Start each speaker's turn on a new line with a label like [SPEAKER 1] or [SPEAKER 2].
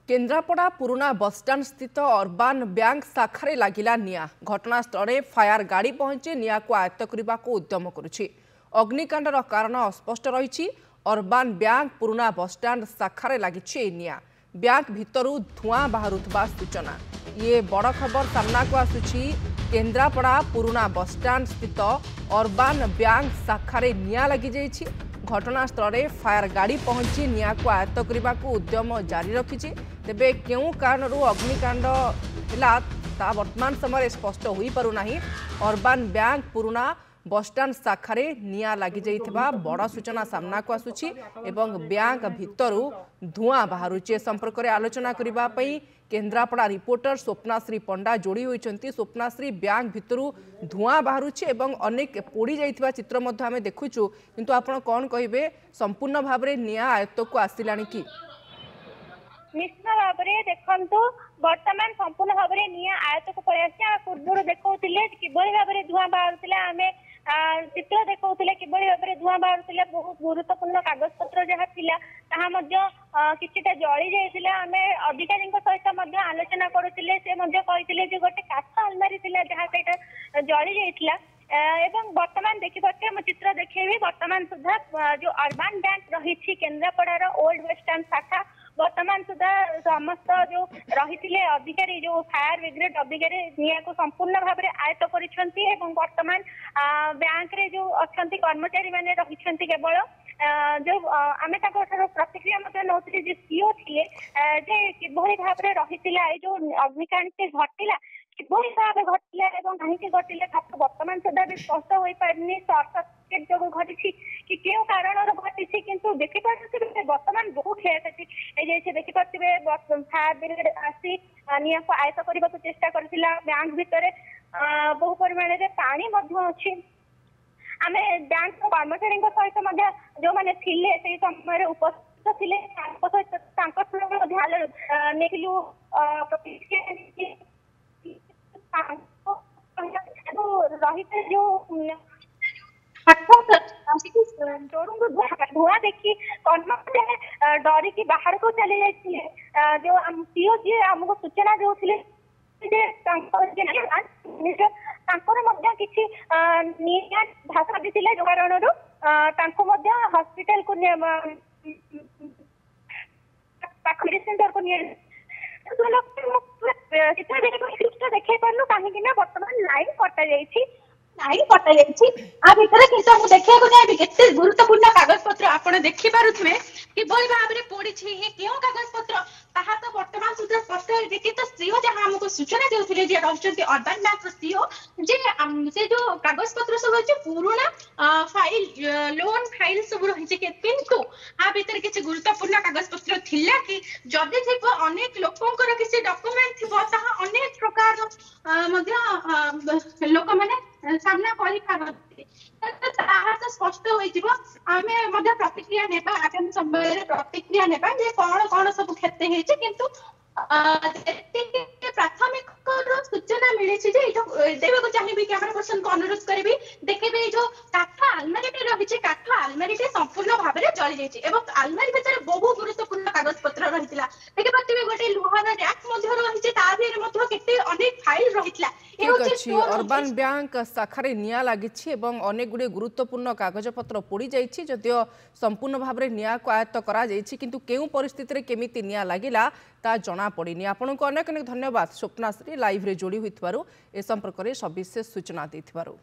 [SPEAKER 1] केन्द्रापड़ा पुराना बसस्टाण्ड स्थित urban bank शाखारे लागिला निया। घटनास्थल में फायर गाड़ी पहुंची निया को आयत्त करने को उद्यम करुछि। अग्निकांडर कारण अस्पष्ट रही। अर्बान बैंक पुराना बसस्टाण्ड शाखारे लागिछि निया। बैंक भितरु धुआं बाहरुथबा सूचना। ये बड़ खबर सामना को आसुछि। केन्द्रापड़ा पुराना बसस्टाण्ड स्थित अर्बान बैंक शाखारे निया लगी जाइछि। घटनास्थल में फायर गाड़ी पहुंची निया को आयत्त करने को उद्यम जारी रखी। तेबे केउ कारण अग्निकांड है वर्तमान समय स्पष्ट हो पारना। अर्बान बैंक पुराना बसस्टाण्ड शाखारे निया लगी जाइथिबा बड़ सूचना सामना को आसुछि एवं बैंक भितरु धुआं बाहरुछि। संपर्क में आलोचना करबा पई केन्द्रापड़ा रिपोर्टर स्वप्नाश्री पंडा जोड़ी होइछंती। स्वप्नाश्री, बैंक भितरु धुआं बाहरुछि एवं अनेक पोड़ी जाइथिबा चित्र मध्ये आमे देखुछु, किंतु आपण कोन कहिबे संपूर्ण भाव में निया आयत्त को आसिलानी कि?
[SPEAKER 2] निश्चित भाव में देखु बर्तमान संपूर्ण भाव में निया आयत को पलि पूर्व देखते कि भाव में धुआं बाहर आम चित्र देखते कि भाव में धुआं बाहर बहुत गुरुत्वपूर्ण कागज पत्र जहाँ कि जली जाइए। आम अधिकारी सहित आलोचना करुले से कहते गोटे काठ आलमारी जहाँ से जली जाइए। एवं वर्तमान देखिए मो चित्र देखेबी वर्तमान सुधा जो अर्बान बैंक रही केन्द्रापड़ार ओल्ड बसस्टाण्ड शाखा वर्तमान सुधा समस्त जो रही अधिकारी जो फायर ब्रिगेड अधिकारी निया को संपूर्ण भाव में आयत्त करतमान बैंक रे जो अच्छा कर्मचारी मैंने रही केवल जो आम प्रतिक्रिया नौली जो सीओ थे किभली भाव में रही जो अग्निकांड घटला किभली भाव घटला कहीं घटला वर्तमान सुधा भी स्पष्ट हो पारनी। सर्ट सर्किट जो घटी कि क्यों कारण घटी किंतु देखिपे वर्तमान बहुत क्षयक्षति देखिपे फायर ब्रिगेड आसी निया को आयत्त करने को चेष्टा करथिला। बैंक भितर बहु परिमाण में पानी अच्छी आम बैंक कर्मचारी सहित जो मैंने से समय उपस्थित थे निखिलु रही जो धुआं देखी कर्मचारी डरिकी बाहर को चली जाइए। जो सीओ जी आमको सूचना देते किसी भाषा भी जो कारण हॉस्पिटल को मेडिसिन को देखे पार्नु कहीं वर्तमान लाइन कटा जाइए। देखा गुरुत्वपूर्ण कागज पत्र आप देखिपे कि भाव में पड़ी क्यों कागज पत्र ताहा तो वर्तमान सुधा स्पष्ट होगी। तो सीओ जहाँ आमको सूचना देते रही अर्बान बैंक सीओ से जो कागज पत्र सब अच्छे पुराना फाइल लोन फाइल सब रही किंतु आ भीतर किसी गुरुत्वपूर्ण कागज पत्र थिला कि जदि थी अनेक लोकंकर किसी डॉक्यूमेंट थी अनेक प्रकार लोक मैंने सामना कर स्पष्ट हो प्रतिक्रिया ने आगामी समय प्रतिक्रिया ने कौन कौन सब क्षति होती किंतु प्राथमिक सूचना मिली देखा चाहिए कैमरा पर्सन को अनुरोध करी देखिए जो काठ आलमारी रही काठ आलमारी संपूर्ण भाव में जली जाइए। आलमारी भीतर बहुत गुरुत्वपूर्ण कागज पत्र रही देखिए गोटे लुहार रैक रही अनेक फाइल रही।
[SPEAKER 1] अर्बान बैंक शाखारे निया लगी अनेक गुड़े गुरुत्वपूर्ण कागज पत्र पोड़ी जाइए जदियो संपूर्ण भाव में निया को आयत्त करा किंतु केउ परिस्थिति में केमिति निया लागिला ता जना पड़नी। आपन को अनेक अनेक धन्यवाद स्वप्नाश्री लाइव रे जोड़ी होइथबारु ए संपर्क में सविशेष सूचना देथिबारु।